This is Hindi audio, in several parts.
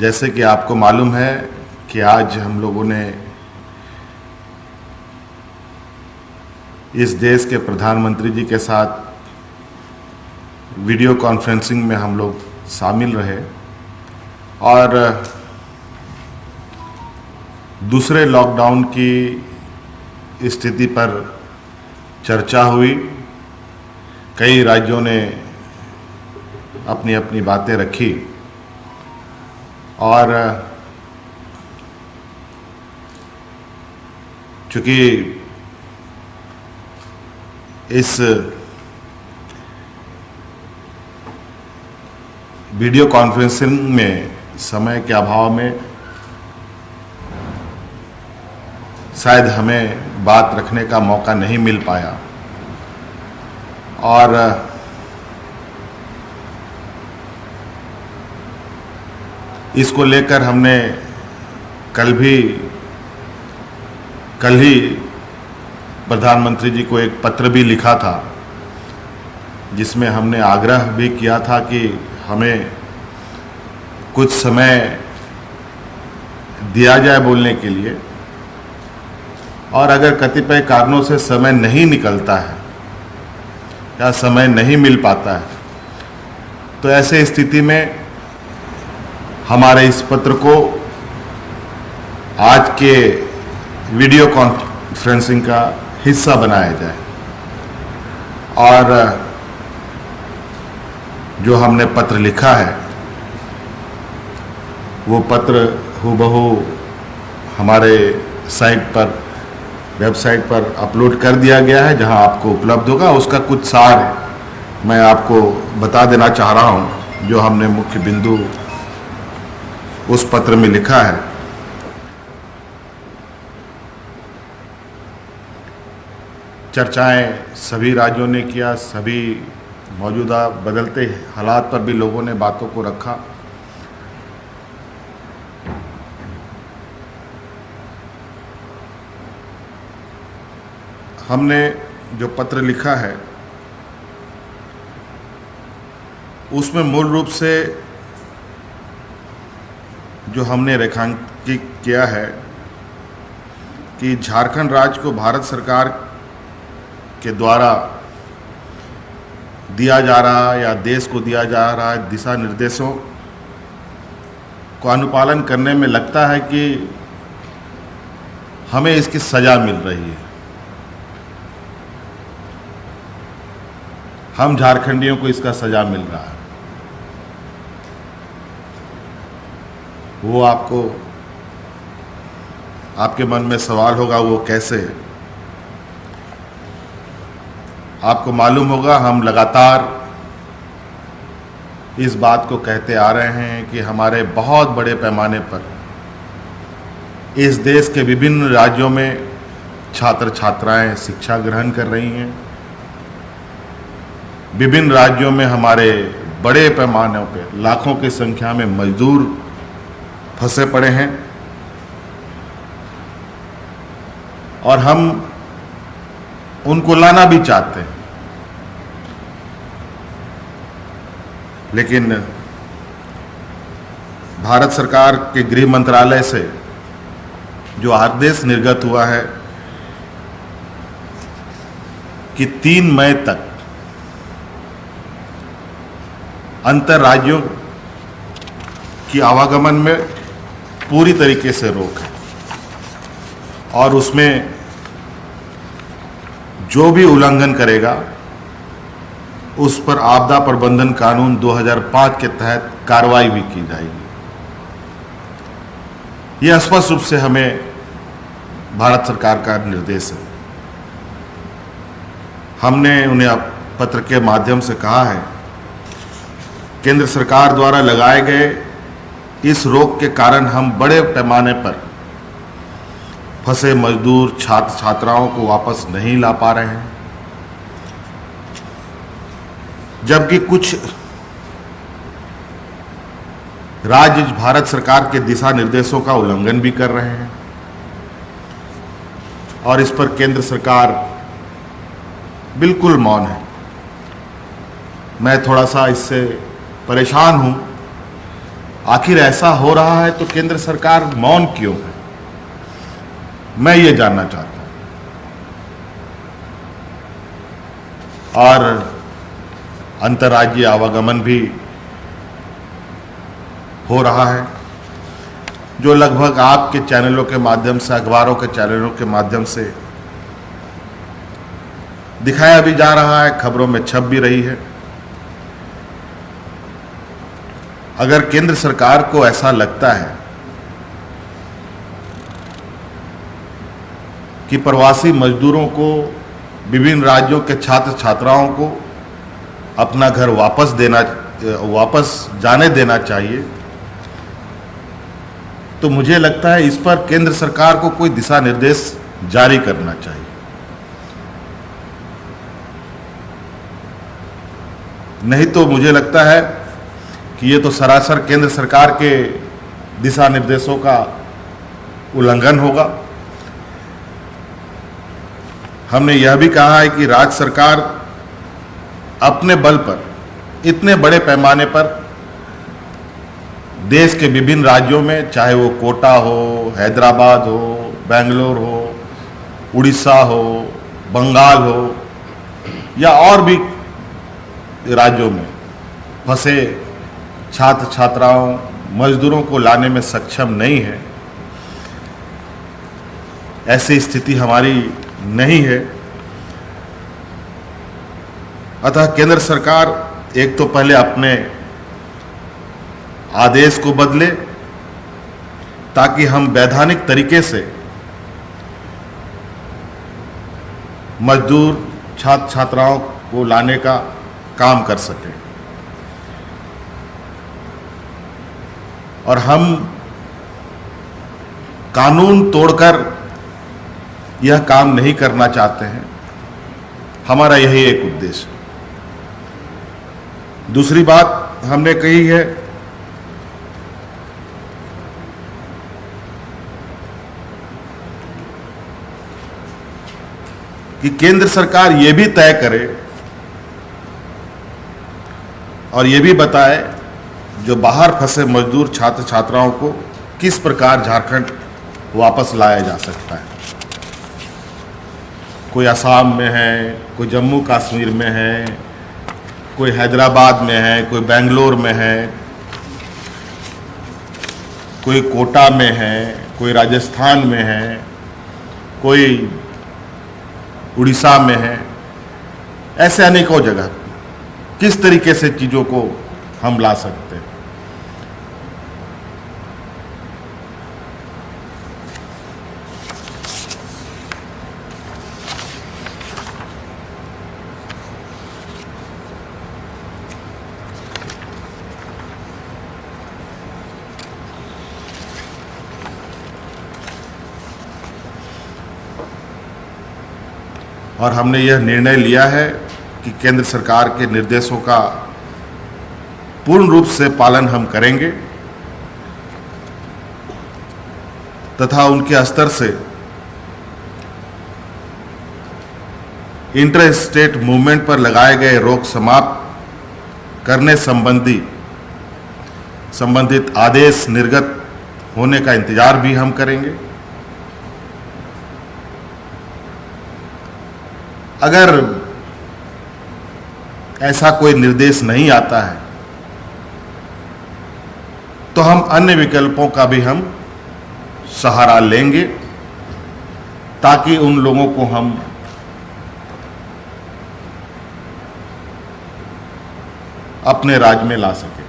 जैसे कि आपको मालूम है कि आज हम लोगों ने इस देश के प्रधानमंत्री जी के साथ वीडियो कॉन्फ्रेंसिंग में हम लोग शामिल रहे और दूसरे लॉकडाउन की स्थिति पर चर्चा हुई। कई राज्यों ने अपनी अपनी बातें रखी और चूँकि इस वीडियो कॉन्फ्रेंसिंग में समय के अभाव में शायद हमें बात रखने का मौका नहीं मिल पाया और इसको लेकर हमने कल ही प्रधानमंत्री जी को एक पत्र भी लिखा था, जिसमें हमने आग्रह भी किया था कि हमें कुछ समय दिया जाए बोलने के लिए, और अगर कतिपय कारणों से समय नहीं निकलता है या समय नहीं मिल पाता है तो ऐसे स्थिति में हमारे इस पत्र को आज के वीडियो कॉन्फ्रेंसिंग का हिस्सा बनाया जाए और जो हमने पत्र लिखा है वो पत्र हूबहू हमारे वेबसाइट पर अपलोड कर दिया गया है, जहां आपको उपलब्ध होगा। उसका कुछ सार मैं आपको बता देना चाह रहा हूं जो हमने मुख्य बिंदु उस पत्र में लिखा है। चर्चाएं सभी राज्यों ने किया, सभी मौजूदा बदलते हालात पर भी लोगों ने बातों को रखा। हमने जो पत्र लिखा है उसमें मूल रूप से जो हमने रेखांकित किया है कि झारखंड राज्य को भारत सरकार के द्वारा दिया जा रहा या देश को दिया जा रहा दिशा निर्देशों को अनुपालन करने में लगता है कि हमें इसकी सज़ा मिल रही है। हम झारखंडियों को इसका सज़ा मिल रहा है। वो आपके मन में सवाल होगा वो कैसे है। आपको मालूम होगा हम लगातार इस बात को कहते आ रहे हैं कि हमारे बहुत बड़े पैमाने पर इस देश के विभिन्न राज्यों में छात्र छात्राएं शिक्षा ग्रहण कर रही हैं। विभिन्न राज्यों में हमारे बड़े पैमाने पर लाखों की संख्या में मजदूर फंसे पड़े हैं और हम उनको लाना भी चाहते हैं, लेकिन भारत सरकार के गृह मंत्रालय से जो आदेश निर्गत हुआ है कि 3 मई तक अंतर राज्यों की आवागमन में पूरी तरीके से रोक है और उसमें जो भी उल्लंघन करेगा उस पर आपदा प्रबंधन कानून 2005 के तहत कार्रवाई भी की जाएगी। यह स्पष्ट रूप से हमें भारत सरकार का निर्देश है। हमने उन्हें पत्र के माध्यम से कहा है केंद्र सरकार द्वारा लगाए गए इस रोक के कारण हम बड़े पैमाने पर फंसे मजदूर छात्र छात्राओं को वापस नहीं ला पा रहे हैं, जबकि कुछ राज्य भारत सरकार के दिशा निर्देशों का उल्लंघन भी कर रहे हैं और इस पर केंद्र सरकार बिल्कुल मौन है। मैं थोड़ा सा इससे परेशान हूं आखिर ऐसा हो रहा है तो केंद्र सरकार मौन क्यों है, मैं ये जानना चाहता हूं। और अंतर्राज्यीय आवागमन भी हो रहा है, जो लगभग आपके चैनलों के माध्यम से, अखबारों के चैनलों के माध्यम से दिखाया भी जा रहा है, खबरों में छप भी रही है। अगर केंद्र सरकार को ऐसा लगता है कि प्रवासी मजदूरों को, विभिन्न राज्यों के छात्र छात्राओं को अपना घर वापस जाने देना चाहिए, तो मुझे लगता है इस पर केंद्र सरकार को कोई दिशा निर्देश जारी करना चाहिए। नहीं तो मुझे लगता है कि ये तो सरासर केंद्र सरकार के दिशा निर्देशों का उल्लंघन होगा। हमने यह भी कहा है कि राज्य सरकार अपने बल पर इतने बड़े पैमाने पर देश के विभिन्न राज्यों में, चाहे वो कोटा हो, हैदराबाद हो, बेंगलोर हो, उड़ीसा हो, बंगाल हो या और भी राज्यों में फंसे छात्र छात्राओं, मजदूरों को लाने में सक्षम नहीं है। ऐसी स्थिति हमारी नहीं है। अतः केंद्र सरकार एक तो पहले अपने आदेश को बदले ताकि हम वैधानिक तरीके से मजदूर छात्र छात्राओं को लाने का काम कर सकें, और हम कानून तोड़कर यह काम नहीं करना चाहते हैं। हमारा यही एक उद्देश्य है। दूसरी बात हमने कही है कि केंद्र सरकार ये भी तय करे और ये भी बताए जो बाहर फंसे मजदूर छात्र छात्राओं को किस प्रकार झारखंड वापस लाया जा सकता है। कोई असम में है, कोई जम्मू कश्मीर में है, कोई हैदराबाद में है, कोई बेंगलोर में है, कोई कोटा में है, कोई राजस्थान में है, कोई उड़ीसा में है। ऐसे अनेकों जगह किस तरीके से चीज़ों को हम ला सकते हैं। और हमने यह निर्णय लिया है कि केंद्र सरकार के निर्देशों का पूर्ण रूप से पालन हम करेंगे तथा उनके स्तर से इंटर स्टेट मूवमेंट पर लगाए गए रोक समाप्त करने संबंधित आदेश निर्गत होने का इंतजार भी हम करेंगे। अगर ऐसा कोई निर्देश नहीं आता है तो हम अन्य विकल्पों का भी हम सहारा लेंगे ताकि उन लोगों को हम अपने राज्य में ला सकें।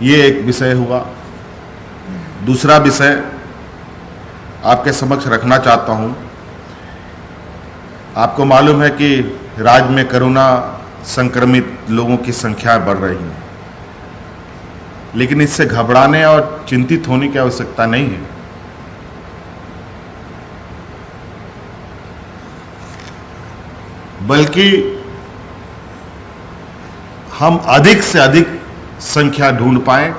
ये एक विषय हुआ। दूसरा विषय आपके समक्ष रखना चाहता हूं। आपको मालूम है कि राज्य में कोरोना संक्रमित लोगों की संख्या बढ़ रही है, लेकिन इससे घबराने और चिंतित होने की आवश्यकता नहीं है। बल्कि हम अधिक से अधिक संख्या ढूंढ पाएं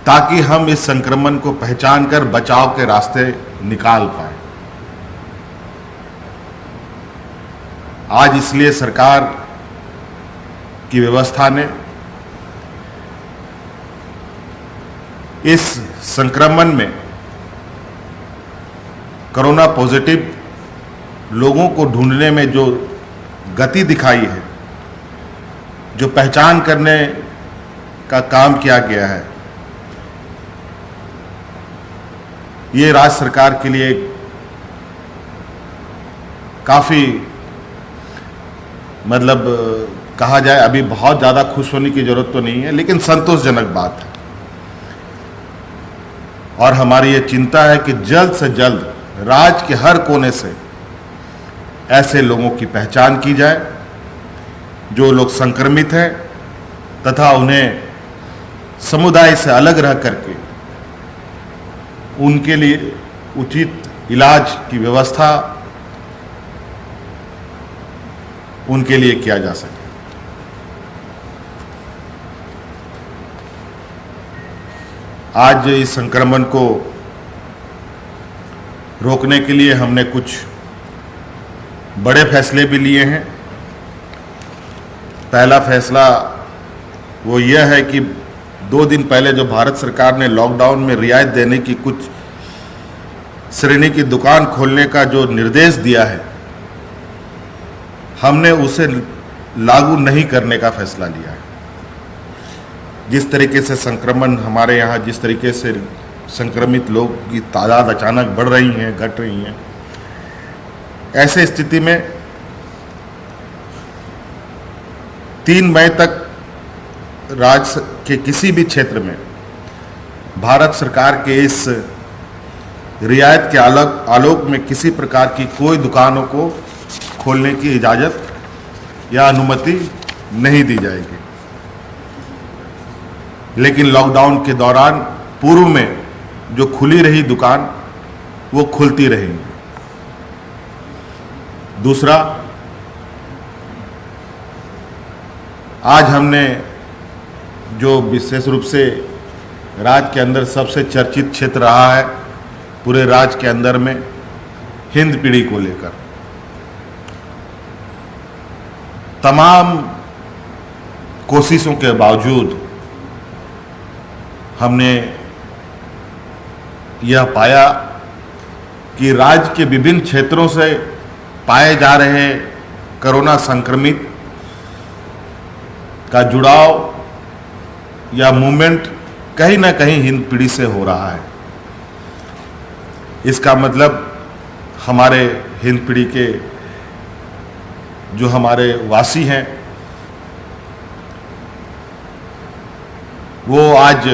ताकि हम इस संक्रमण को पहचान कर बचाव के रास्ते निकाल पाएं। आज इसलिए सरकार की व्यवस्था ने इस संक्रमण में कोरोना पॉजिटिव लोगों को ढूंढने में जो गति दिखाई है, जो पहचान करने का काम किया गया है, ये राज्य सरकार के लिए काफ़ी मतलब कहा जाए अभी बहुत ज़्यादा खुश होने की ज़रूरत तो नहीं है, लेकिन संतोषजनक बात है। और हमारी ये चिंता है कि जल्द से जल्द राज्य के हर कोने से ऐसे लोगों की पहचान की जाए जो लोग संक्रमित हैं तथा उन्हें समुदाय से अलग रह करके उनके लिए उचित इलाज की व्यवस्था उनके लिए किया जा सके। आज इस संक्रमण को रोकने के लिए हमने कुछ बड़े फैसले भी लिए हैं। पहला फैसला वो यह है कि 2 दिन पहले जो भारत सरकार ने लॉकडाउन में रियायत देने की कुछ श्रेणी की दुकान खोलने का जो निर्देश दिया है, हमने उसे लागू नहीं करने का फैसला लिया है। जिस तरीके से संक्रमण हमारे यहाँ, जिस तरीके से संक्रमित लोग की तादाद अचानक बढ़ रही हैं, घट रही हैं, ऐसे स्थिति में 3 मई तक राज्य के किसी भी क्षेत्र में भारत सरकार के इस रियायत के आलोक में किसी प्रकार की कोई दुकानों को खोलने की इजाज़त या अनुमति नहीं दी जाएगी। लेकिन लॉकडाउन के दौरान पूर्व में जो खुली रही दुकान वो खुलती रहेंगी। दूसरा, आज हमने जो विशेष रूप से राज्य के अंदर सबसे चर्चित क्षेत्र रहा है पूरे राज्य के अंदर में, हिंदपीढ़ी को लेकर तमाम कोशिशों के बावजूद हमने यह पाया कि राज्य के विभिन्न क्षेत्रों से पाए जा रहे कोरोना संक्रमित का जुड़ाव या मूवमेंट कहीं ना कहीं हिंदपीढ़ी से हो रहा है। इसका मतलब हमारे हिंदपीढ़ी के जो हमारे वासी हैं वो आज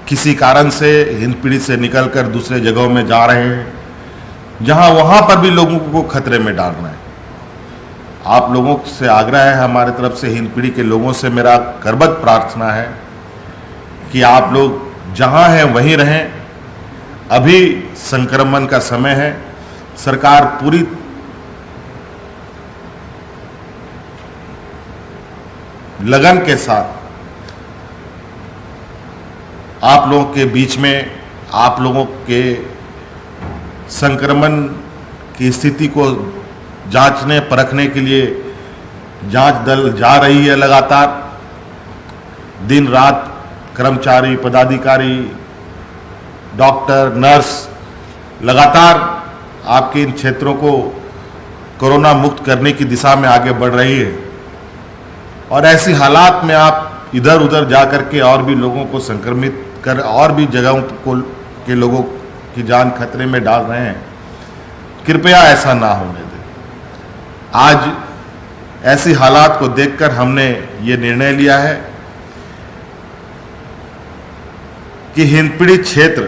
किसी कारण से हिंदपीढ़ी से निकलकर दूसरे जगहों में जा रहे हैं जहां वहां पर भी लोगों को खतरे में डालना है। आप लोगों से आग्रह है, हमारे तरफ से हिंदपीढ़ी के लोगों से मेरा करबद्ध प्रार्थना है कि आप लोग जहां हैं वहीं रहें। अभी संक्रमण का समय है, सरकार पूरी लगन के साथ आप लोगों के बीच में, आप लोगों के संक्रमण की स्थिति को जांचने परखने के लिए जांच दल जा रही है। लगातार दिन रात कर्मचारी, पदाधिकारी, डॉक्टर, नर्स लगातार आपके इन क्षेत्रों को कोरोना मुक्त करने की दिशा में आगे बढ़ रही है। और ऐसी हालात में आप इधर उधर जा कर के और भी लोगों को संक्रमित कर और भी जगहों को के लोगों की जान खतरे में डाल रहे हैं। कृपया ऐसा ना होने दें। आज ऐसी हालात को देखकर हमने ये निर्णय लिया है कि हिंदपीढ़ी क्षेत्र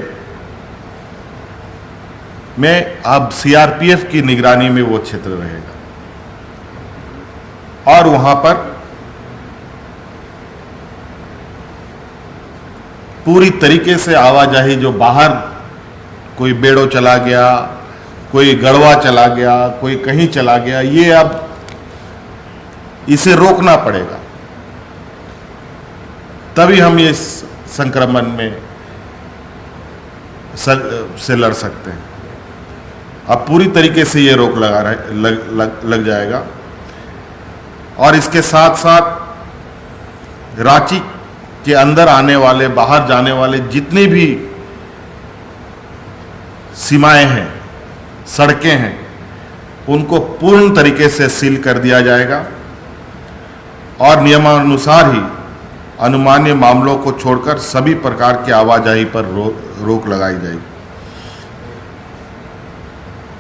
में अब सीआरपीएफ की निगरानी में वो क्षेत्र रहेगा और वहां पर पूरी तरीके से आवाजाही, जो बाहर कोई बेड़ो चला गया, कोई गढ़वा चला गया, कोई कहीं चला गया, ये अब इसे रोकना पड़ेगा, तभी हम ये संक्रमण में से लड़ सकते हैं। अब पूरी तरीके से ये रोक लग जाएगा। और इसके साथ साथ रांची के अंदर आने वाले, बाहर जाने वाले जितनी भी सीमाएं हैं, सड़कें हैं, उनको पूर्ण तरीके से सील कर दिया जाएगा और नियमानुसार ही अनुमान्य मामलों को छोड़कर सभी प्रकार की आवाजाही पर रोक लगाई जाएगी।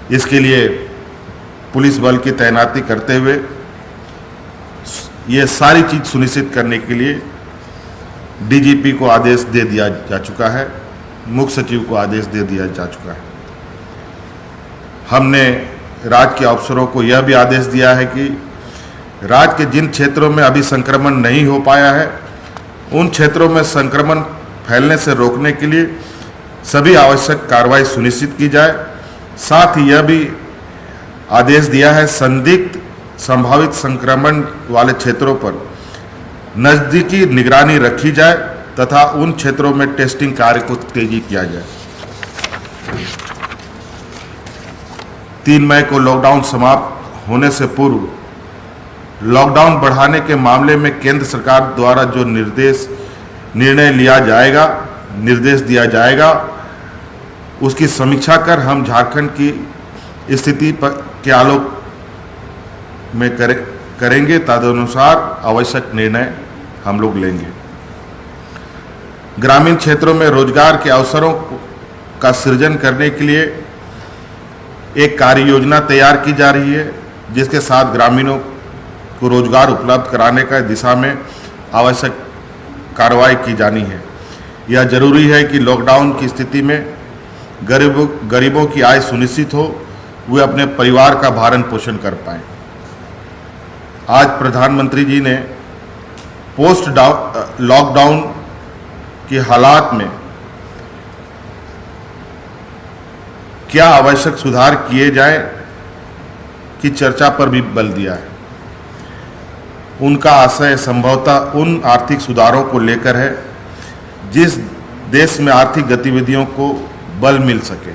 इसके लिए पुलिस बल की तैनाती करते हुए ये सारी चीज सुनिश्चित करने के लिए डीजीपी को आदेश दे दिया जा चुका है, मुख्य सचिव को आदेश दे दिया जा चुका है। हमने राज्य के अफसरों को यह भी आदेश दिया है कि राज्य के जिन क्षेत्रों में अभी संक्रमण नहीं हो पाया है, उन क्षेत्रों में संक्रमण फैलने से रोकने के लिए सभी आवश्यक कार्रवाई सुनिश्चित की जाए। साथ ही यह भी आदेश दिया है संदिग्ध संभावित संक्रमण वाले क्षेत्रों पर नजदीकी निगरानी रखी जाए तथा उन क्षेत्रों में टेस्टिंग कार्य को तेजी किया जाए। 3 मई को लॉकडाउन समाप्त होने से पूर्व लॉकडाउन बढ़ाने के मामले में केंद्र सरकार द्वारा जो निर्देश दिया जाएगा, उसकी समीक्षा कर हम झारखंड की स्थिति के आलोक में करेंगे। तदनुसार आवश्यक निर्णय हम लोग लेंगे। ग्रामीण क्षेत्रों में रोजगार के अवसरों का सृजन करने के लिए एक कार्य योजना तैयार की जा रही है, जिसके साथ ग्रामीणों को रोजगार उपलब्ध कराने का दिशा में आवश्यक कार्रवाई की जानी है। यह जरूरी है कि लॉकडाउन की स्थिति में गरीबों की आय सुनिश्चित हो, वे अपने परिवार का भरण पोषण कर पाएं। आज प्रधानमंत्री जी ने पोस्ट लॉकडाउन के हालात में क्या आवश्यक सुधार किए जाएं की चर्चा पर भी बल दिया है। उनका आशय संभवतः उन आर्थिक सुधारों को लेकर है जिस देश में आर्थिक गतिविधियों को बल मिल सके,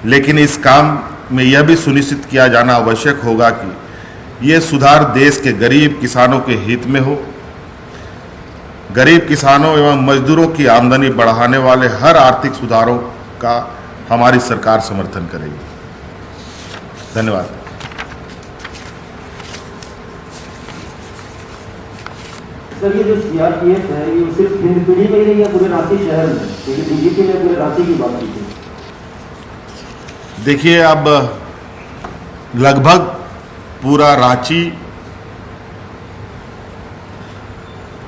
लेकिन इस काम में यह भी सुनिश्चित किया जाना आवश्यक होगा कि ये सुधार देश के गरीब किसानों के हित में हो। गरीब किसानों एवं मजदूरों की आमदनी बढ़ाने वाले हर आर्थिक सुधारों का हमारी सरकार समर्थन करेगी। धन्यवाद। सर, ये जो सीआरपीएफ है, ये सिर्फ हिंदपीढ़ी में ही नहीं है, पूरे रांची शहर में, क्योंकि डीजीपी ने पूरे रांची की बात की थी। देखिए, अब लगभग पूरा रांची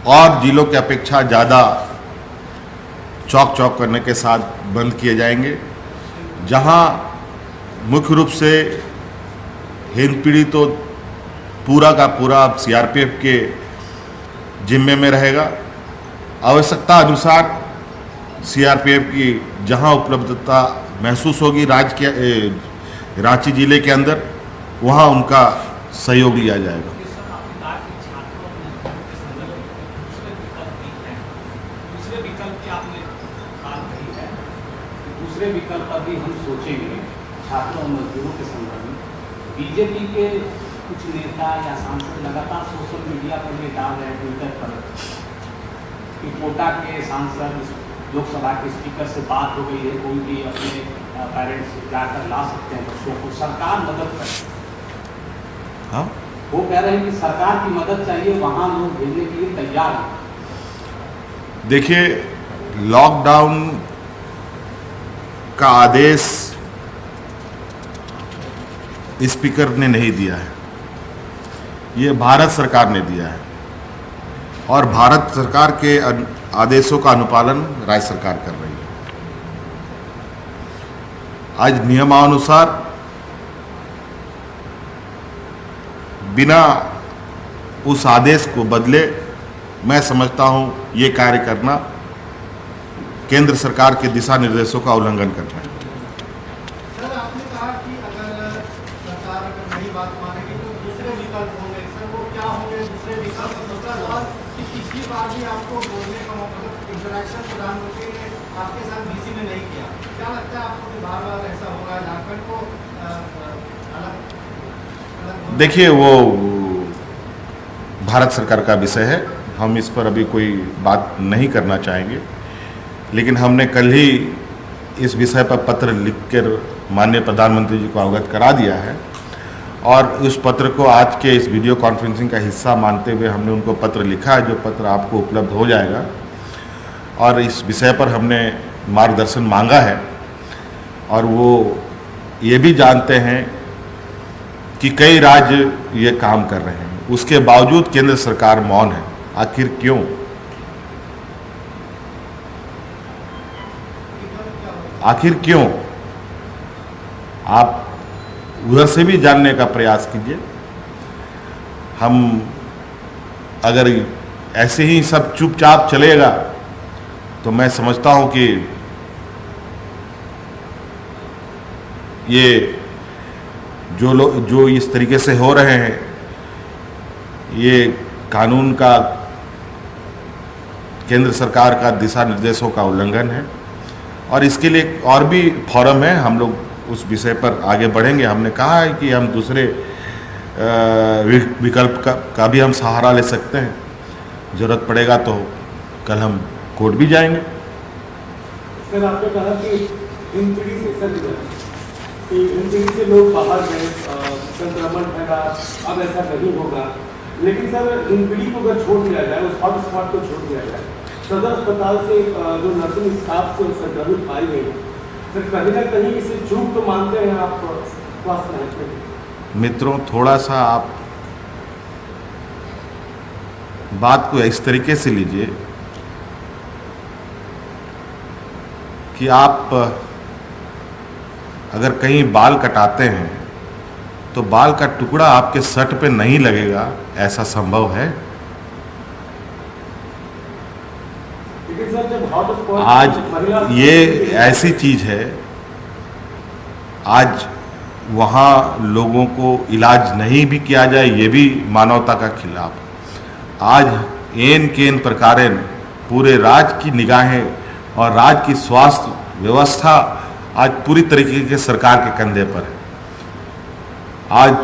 और जिलों की अपेक्षा ज़्यादा चौक करने के साथ बंद किए जाएंगे। जहां मुख्य रूप से हिंदपीढ़ी तो पूरा का पूरा सीआरपीएफ के जिम्मे में रहेगा। आवश्यकता अनुसार सीआरपीएफ की जहां उपलब्धता महसूस होगी रांची जिले के अंदर, वहां उनका सहयोग लिया जाएगा। दूसरे विकल्प पर भी हम सोचेंगे छात्रों और मजदूरों के संदर्भ में। बीजेपी के कुछ नेता या सांसद लगातार सोशल मीडिया पर ये डाल रहे हैं, ट्विटर पर, कि कोटा के सांसद लोकसभा के स्पीकर से बात हो गई है, कोई भी अपने पेरेंट्स जाकर ला सकते हैं बच्चों को, सरकार मदद करे। हाँ, वो कह रहे हैं कि सरकार की मदद चाहिए, वहाँ लोग भेजने के लिए तैयार हैं। देखिए, लॉकडाउन का आदेश स्पीकर ने नहीं दिया है, ये भारत सरकार ने दिया है और भारत सरकार के आदेशों का अनुपालन राज्य सरकार कर रही है। आज नियमानुसार बिना उस आदेश को बदले मैं समझता हूं ये कार्य करना केंद्र सरकार के दिशा निर्देशों का उल्लंघन करना है। सर, आपने कहा कि अगर सरकार नई बात मानेगी तो दूसरे विकल्प होंगे। सर, वो क्या होंगे दूसरे विकल्प? दूसरा सवाल कि पिछली बार भी आपको बोलने का मौका, इंटरेक्शन प्रधानमंत्री ने आपके साथ बीसी में नहीं किया, क्या लगता है आपको कि बार बार ऐसा होगा झारखंड को अलग? देखिए, वो भारत सरकार का विषय है, हम इस पर अभी कोई बात नहीं करना चाहेंगे। लेकिन हमने कल ही इस विषय पर पत्र लिखकर माननीय प्रधानमंत्री जी को अवगत करा दिया है और उस पत्र को आज के इस वीडियो कॉन्फ्रेंसिंग का हिस्सा मानते हुए हमने उनको पत्र लिखा है, जो पत्र आपको उपलब्ध हो जाएगा। और इस विषय पर हमने मार्गदर्शन मांगा है और वो ये भी जानते हैं कि कई राज्य ये काम कर रहे हैं, उसके बावजूद केंद्र सरकार मौन है। आखिर क्यों? आखिर क्यों? आप उधर से भी जानने का प्रयास कीजिए। हम अगर ऐसे ही सब चुपचाप चलेगा तो मैं समझता हूं कि ये जो लोग जो इस तरीके से हो रहे हैं, ये कानून का, केंद्र सरकार का दिशा निर्देशों का उल्लंघन है और इसके लिए और भी फोरम है, हम लोग उस विषय पर आगे बढ़ेंगे। हमने कहा है कि हम दूसरे विकल्प का भी हम सहारा ले सकते हैं, ज़रूरत पड़ेगा तो कल हम कोर्ट भी जाएंगे। सर, आपने कहा कि हिंदपीढ़ी से लोग बाहर गए, संक्रमण फैला, अब ऐसा नहीं होगा। लेकिन सर, हिंदपीढ़ी को अगर छोड़ दिया जाए, उस हॉटस्पॉट को छोड़ दिया जाए, सदर अस्पताल से जो नर्सिंग स्टाफ से संक्रमित पाई गई, सर कहीं ना कहीं इसे चूक तो मानते हैं आप स्वास्थ्य महकमे? मित्रों, थोड़ा सा आप बात को इस तरीके से लीजिए कि आप अगर कहीं बाल कटाते हैं तो बाल का टुकड़ा आपके शर्ट पे नहीं लगेगा, ऐसा संभव है? लेकिन सर, जब हॉटस्पॉट आज ये ऐसी चीज है, आज वहाँ लोगों को इलाज नहीं भी किया जाए, ये भी मानवता का खिलाफ। आज एन केन प्रकारेण पूरे राज्य की निगाहें और राज्य की स्वास्थ्य व्यवस्था आज पूरी तरीके से सरकार के कंधे पर है। आज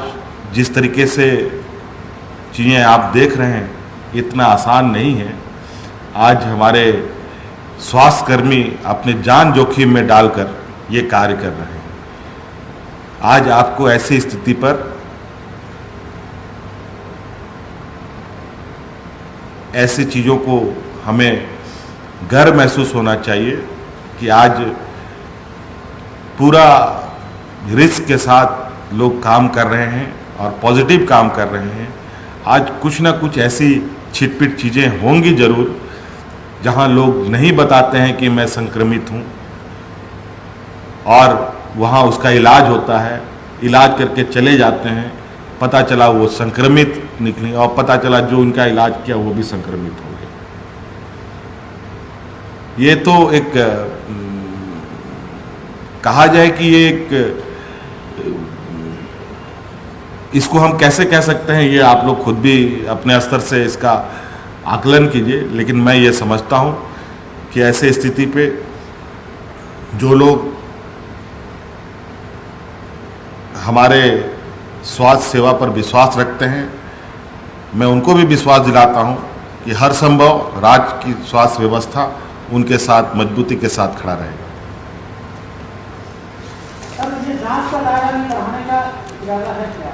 जिस तरीके से चीज़ें आप देख रहे हैं, इतना आसान नहीं है। आज हमारे स्वास्थ्यकर्मी अपने जान जोखिम में डालकर ये कार्य कर रहे हैं। आज आपको ऐसी स्थिति पर ऐसी चीज़ों को हमें गर्व महसूस होना चाहिए कि आज पूरा रिस्क के साथ लोग काम कर रहे हैं और पॉजिटिव काम कर रहे हैं। आज कुछ ना कुछ ऐसी छिटपिट चीज़ें होंगी ज़रूर, जहां लोग नहीं बताते हैं कि मैं संक्रमित हूं और वहां उसका इलाज होता है, इलाज करके चले जाते हैं, पता चला वो संक्रमित निकले और पता चला जो उनका इलाज किया वो भी संक्रमित हो गए। ये तो एक कहा जाए कि ये एक, इसको हम कैसे कह सकते हैं, ये आप लोग खुद भी अपने स्तर से इसका आकलन कीजिए। लेकिन मैं ये समझता हूँ कि ऐसे स्थिति पे जो लोग हमारे स्वास्थ्य सेवा पर विश्वास रखते हैं, मैं उनको भी विश्वास दिलाता हूँ कि हर संभव राज्य की स्वास्थ्य व्यवस्था उनके साथ मजबूती के साथ खड़ा रहेगा। मुझे जांच का दायरा भी बढ़ाने का इरादा है क्या?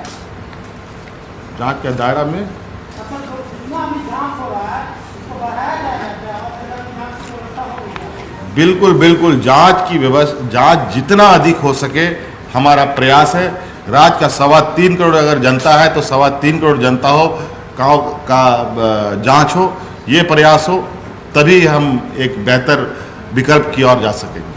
जांच के दायरा में मतलब जितना भी जांच हो रहा है उसको बढ़ाया जाएगा क्या? जांच की व्यवस्था हो गई? बिल्कुल बिल्कुल, जांच की व्यवस्था, जांच जितना अधिक हो सके हमारा प्रयास है। राज्य का 3.25 करोड़ अगर जनता है तो 3.25 करोड़ जनता हो का जांच हो, ये प्रयास हो, तभी हम एक बेहतर विकल्प की ओर जा सकेंगे।